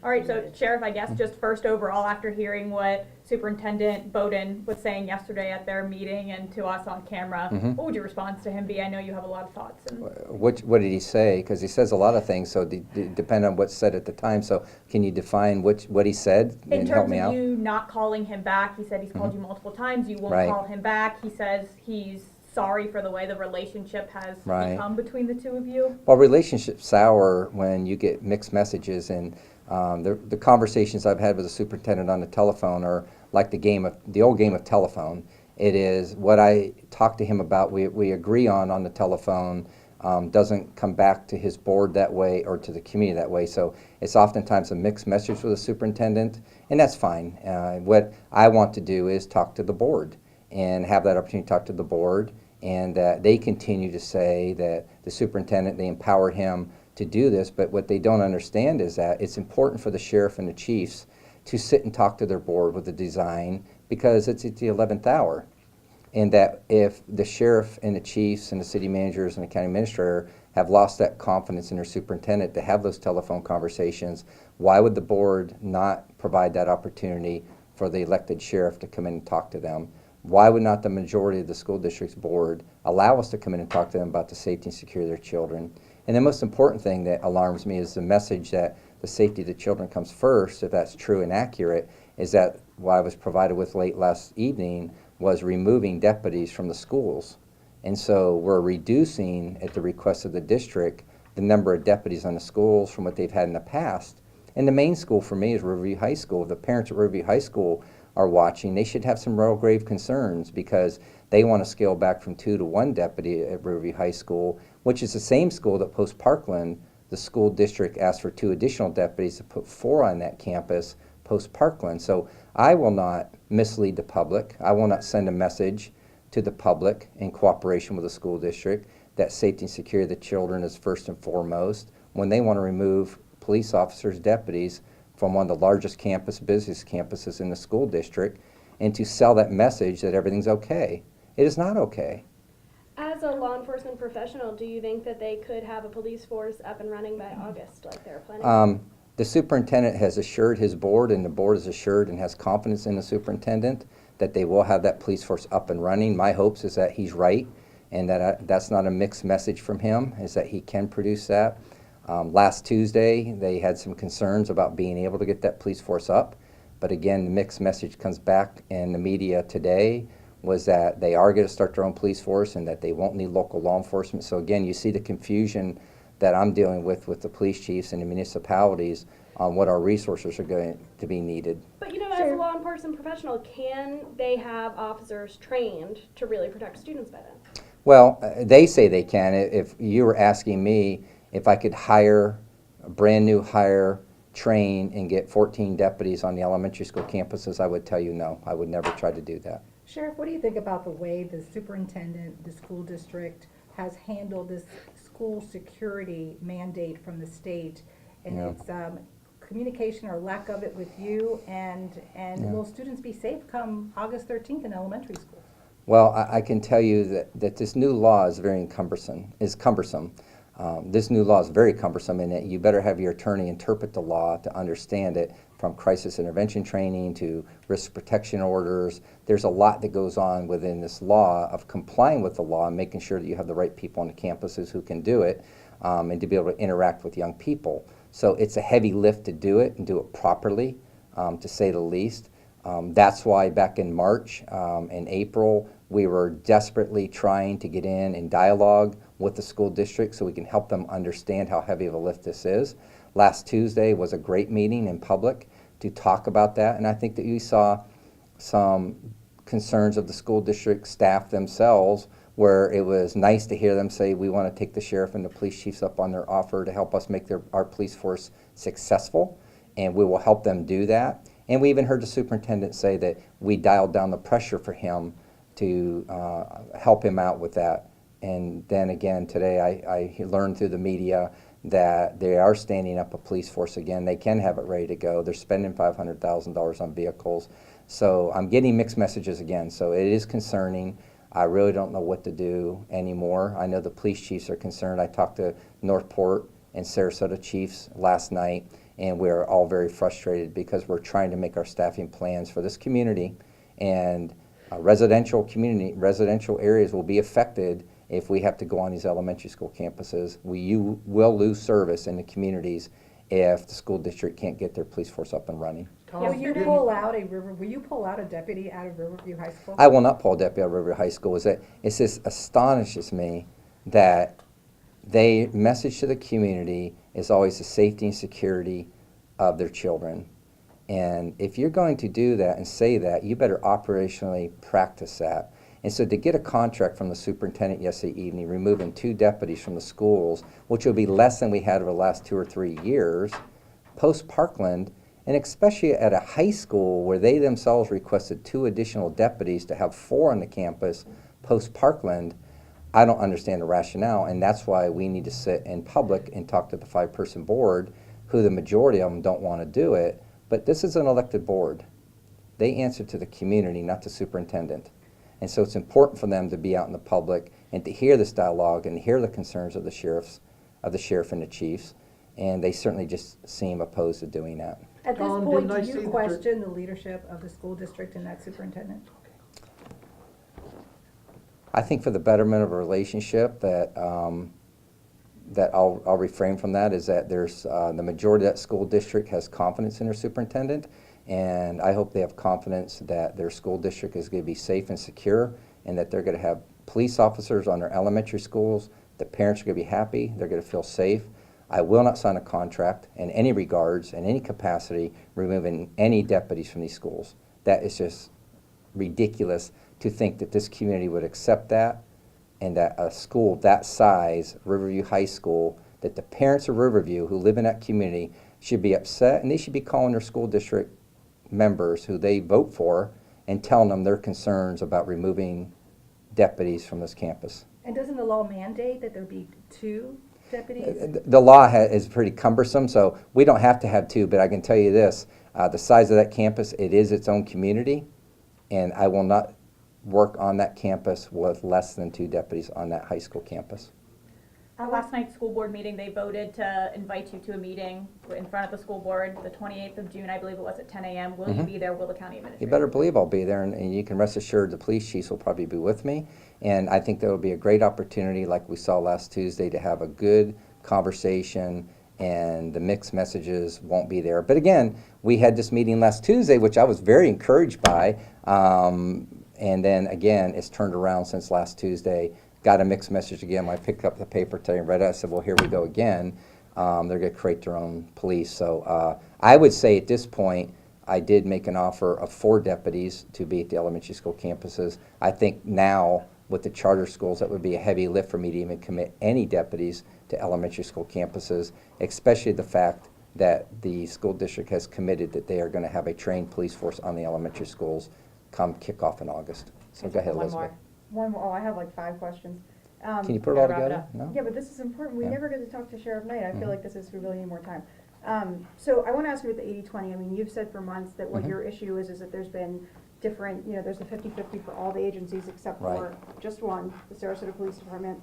All right, so Sheriff, I guess just first overall, after hearing what Superintendent Bowden was saying yesterday at their meeting and to us on camera, what would your response to him be? I know you have a lot of thoughts. What did he say? Because he says a lot of things, so depend on what's said at the time. So can you define what he said and help me out? In terms of you not calling him back, he said he's called you multiple times. You won't call him back. He says he's sorry for the way the relationship has become between the two of you. Well, relationships sour when you get mixed messages, and the conversations I've had with the superintendent on the telephone are like the old game of telephone. It is what I talk to him about, we agree on the telephone, doesn't come back to his board that way or to the community that way. So it's oftentimes a mixed message with the superintendent, and that's fine. What I want to do is talk to the board and have that opportunity to talk to the board, and that they continue to say that the superintendent, they empower him to do this, but what they don't understand is that it's important for the sheriff and the chiefs to sit and talk to their board with the design, because it's at the 11th hour. And that if the sheriff and the chiefs and the city managers and the county administrator have lost that confidence in their superintendent to have those telephone conversations, why would the board not provide that opportunity for the elected sheriff to come in and talk to them? Why would not the majority of the school district's board allow us to come in and talk to them about the safety and security of their children? And the most important thing that alarms me is the message that the safety of the children comes first, if that's true and accurate, is that what I was provided with late last evening was removing deputies from the schools. And so we're reducing, at the request of the district, the number of deputies on the schools from what they've had in the past. And the main school for me is Riverview High School. If the parents at Riverview High School are watching, they should have some real grave concerns, because they want to scale back from 2 to 1 deputy at Riverview High School, which is the same school that post-Parkland, the school district asked for 2 additional deputies to put 4 on that campus post-Parkland. So I will not mislead the public. I will not send a message to the public in cooperation with the school district that safety and security of the children is first and foremost, when they want to remove police officers, deputies from one of the largest busiest campuses in the school district, and to sell that message that everything's okay. It is not okay. As a law enforcement professional, do you think that they could have a police force up and running by August like they're planning? The superintendent has assured his board, and the board is assured and has confidence in the superintendent that they will have that police force up and running. My hopes is that he's right, and that that's not a mixed message from him, is that he can produce that. Last Tuesday, they had some concerns about being able to get that police force up, but again, the mixed message comes back in the media today was that they are going to start their own police force and that they won't need local law enforcement. So again, you see the confusion that I'm dealing with the police chiefs and the municipalities on what our resources are going to be needed. But you know, as a law enforcement professional, can they have officers trained to really protect students by then? Well, they say they can. If you were asking me if I could hire a brand new train and get 14 deputies on the elementary school campuses, I would tell you no. I would never try to do that. Sheriff, what do you think about the way the superintendent, the school district has handled this school security mandate from the state, and its communication or lack of it with you, and will students be safe come August 13th in elementary school? Well, I can tell you that this new law is very cumbersome. This new law is very cumbersome in that you better have your attorney interpret the law to understand it, from crisis intervention training to risk protection orders. There's a lot that goes on within this law of complying with the law and making sure that you have the right people on the campuses who can do it, and to be able to interact with young people. So it's a heavy lift to do it and do it properly, to say the least. That's why back in March and April, we were desperately trying to get in dialogue with the school district so we can help them understand how heavy of a lift this is. Last Tuesday was a great meeting in public to talk about that, and I think that you saw some concerns of the school district staff themselves, where it was nice to hear them say, we want to take the sheriff and the police chiefs up on their offer to help us make our police force successful, and we will help them do that. And we even heard the superintendent say that we dialed down the pressure for him to help him out with that. And then again today I learned through the media that they are standing up a police force again. They can have it ready to go. They're spending $500,000 on vehicles. So I'm getting mixed messages again. So it is concerning. I really don't know what to do anymore. I know the police chiefs are concerned. I talked to Northport and Sarasota chiefs last night, and we're all very frustrated because we're trying to make our staffing plans for this community, and residential areas will be affected if we have to go on these elementary school campuses. You will lose service in the communities if the school district can't get their police force up and running. Will you pull out a deputy out of Riverview High School? I will not pull a deputy out of Riverview High School. It just astonishes me that they message to the community is always the safety and security of their children. And if you're going to do that and say that, you better operationally practice that. And so to get a contract from the superintendent yesterday evening, removing 2 deputies from the schools, which will be less than we had over the last 2 or 3 years, post-Parkland, and especially at a high school where they themselves requested 2 additional deputies to have 4 on the campus post-Parkland, I don't understand the rationale, and that's why we need to sit in public and talk to the 5-person board, who the majority of them don't want to do it. But this is an elected board. They answer to the community, not the superintendent. And so it's important for them to be out in the public and to hear this dialogue and hear the concerns of the sheriff and the chiefs. And they certainly just seem opposed to doing that. At this Tom, point, didn't I do see you the question the leadership of the school district and that superintendent? I think for the betterment of a relationship that I'll refrain from that is that there's the majority of that school district has confidence in their superintendent, and I hope they have confidence that their school district is going to be safe and secure, and that they're going to have police officers on their elementary schools. The parents are going to be happy. They're going to feel safe. I will not sign a contract in any regards, in any capacity, removing any deputies from these schools. That is just ridiculous to think that this community would accept that, and that a school that size, Riverview High School, that the parents of Riverview who live in that community should be upset, and they should be calling their school district members who they vote for and telling them their concerns about removing deputies from this campus. And doesn't the law mandate that there be 2 deputies? The law is pretty cumbersome, so we don't have to have 2, but I can tell you this, the size of that campus, it is its own community, and I will not work on that campus with less than 2 deputies on that high school campus. At last night's school board meeting, they voted to invite you to a meeting in front of the school board, the 28th of June, I believe it was, at 10 a.m. Will you be there? Will the county administrator? You better believe I'll be there, and you can rest assured the police chiefs will probably be with me. And I think there will be a great opportunity, like we saw last Tuesday, to have a good conversation, and the mixed messages won't be there. But again, we had this meeting last Tuesday, which I was very encouraged by. And then again, it's turned around since last Tuesday. Got a mixed message again. I picked up the paper today and read it. I said, well, here we go again. They're going to create their own police. So I would say at this point, I did make an offer of 4 deputies to be at the elementary school campuses. I think now with the charter schools, that would be a heavy lift for me to even commit any deputies to elementary school campuses, especially the fact that the school district has committed that they are going to have a trained police force on the elementary schools come kickoff in August. So go ahead, Elizabeth. One more. Oh, I have like 5 questions. Can you put it all together? No? Yeah, but this is important. We Yeah. never get to talk to Sheriff Knight. I feel like this is, we really need more time. So I want to ask you about the 80-20. I mean, you've said for months that what your issue is that there's been different, there's a 50-50 for all the agencies except for just one, the Sarasota Police Department.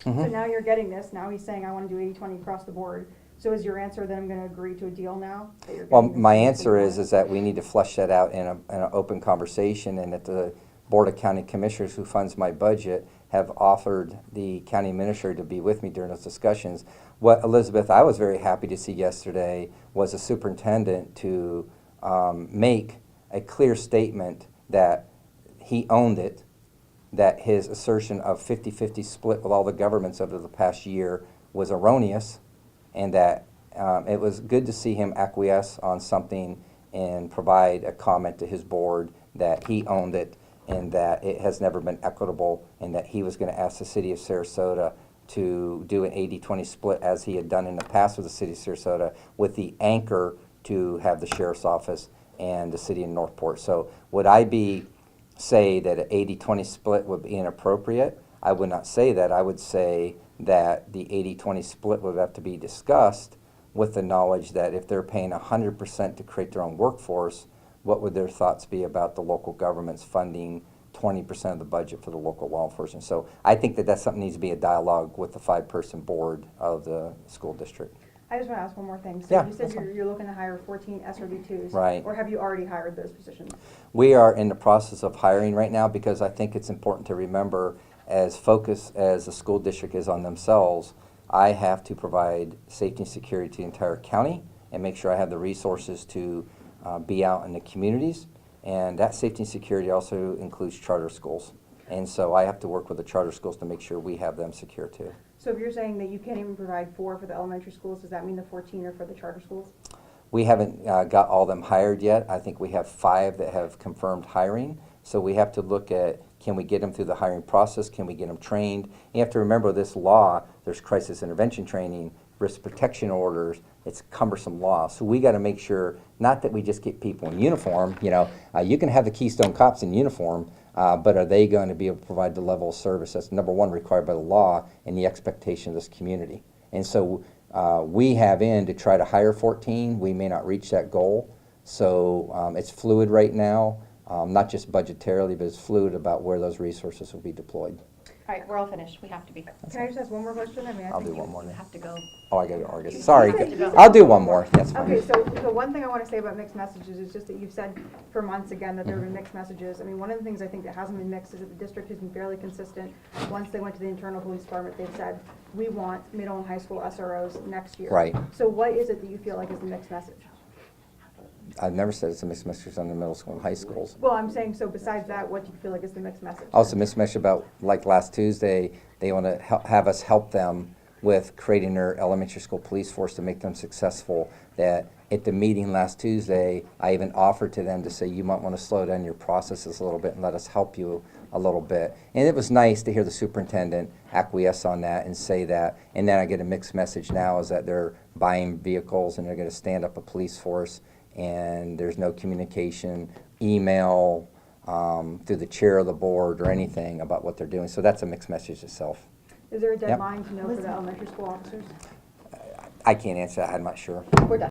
So now you're getting this. Now he's saying, I want to do 80-20 across the board. So is your answer that I'm going to agree to a deal now? Well, my answer is that we need to flesh that out in an open conversation, and that the Board of County Commissioners, who funds my budget, have offered the county administrator to be with me during those discussions. What, Elizabeth, I was very happy to see yesterday was a superintendent to make a clear statement that he owned it, that his assertion of 50-50 split with all the governments over the past year was erroneous, and that it was good to see him acquiesce on something and provide a comment to his board that he owned it, and that it has never been equitable, and that he was going to ask the city of Sarasota to do an 80-20 split as he had done in the past with the city of Sarasota, with the anchor to have the sheriff's office and the city of Northport. So would I say that an 80-20 split would be inappropriate? I would not say that. I would say that the 80-20 split would have to be discussed with the knowledge that if they're paying 100% to create their own workforce, what would their thoughts be about the local governments funding 20% of the budget for the local law enforcement? So I think that that's something that needs to be a dialogue with the 5-person board of the school district. I just wanna ask one more thing. Yeah, So you said that's fine. you're looking to hire 14 SRD2s. Right. Or have you already hired those positions? We are in the process of hiring right now because I think it's important to remember, as focused as the school district is on themselves, I have to provide safety and security to the entire county and make sure I have the resources to be out in the communities. And that safety and security also includes charter schools. And so I have to work with the charter schools to make sure we have them secure too. So if you're saying that you can't even provide 4 for the elementary schools, does that mean the 14 are for the charter schools? We haven't got all them hired yet. I think we have 5 that have confirmed hiring. So we have to look at, can we get them through the hiring process? Can we get them trained? You have to remember this law, there's crisis intervention training, risk protection orders, it's cumbersome law. So we got to make sure, not that we just get people in uniform, you can have the Keystone Cops in uniform, but are they going to be able to provide the level of service that's number one required by the law and the expectation of this community? And so we have in to try to hire 14. We may not reach that goal. So it's fluid right now, not just budgetarily, but it's fluid about where those resources will be deployed. All right, we're all finished. We have to be. Can I just ask one more question? I mean, I I'll think do one more. You Then. have to go. Oh, I got to August. Sorry. You said- I'll do one more. That's fine. Okay, so the one thing I want to say about mixed messages is just that you've said for months again that there have been mixed messages. I mean, one of the things I think that hasn't been mixed is that the district has been fairly consistent. Once they went to the internal police department, they've said, we want middle and high school SROs next year. Right. So what is it that you feel like is the mixed message? I've never said it's a mixed message on the middle school and high schools. Well, I'm saying, so besides that, what do you feel like is the mixed message? Also, mixed message about, like last Tuesday, they want to have us help them with creating their elementary school police force to make them successful. That at the meeting last Tuesday, I even offered to them to say, you might want to slow down your processes a little bit and let us help you a little bit. And it was nice to hear the superintendent acquiesce on that and say that. And then I get a mixed message now is that they're buying vehicles and they're going to stand up a police force, and there's no communication, email, through the chair of the board or anything about what they're doing. So that's a mixed message itself. Is there a deadline to know for the elementary school officers? I can't answer that. I'm not sure. We're done.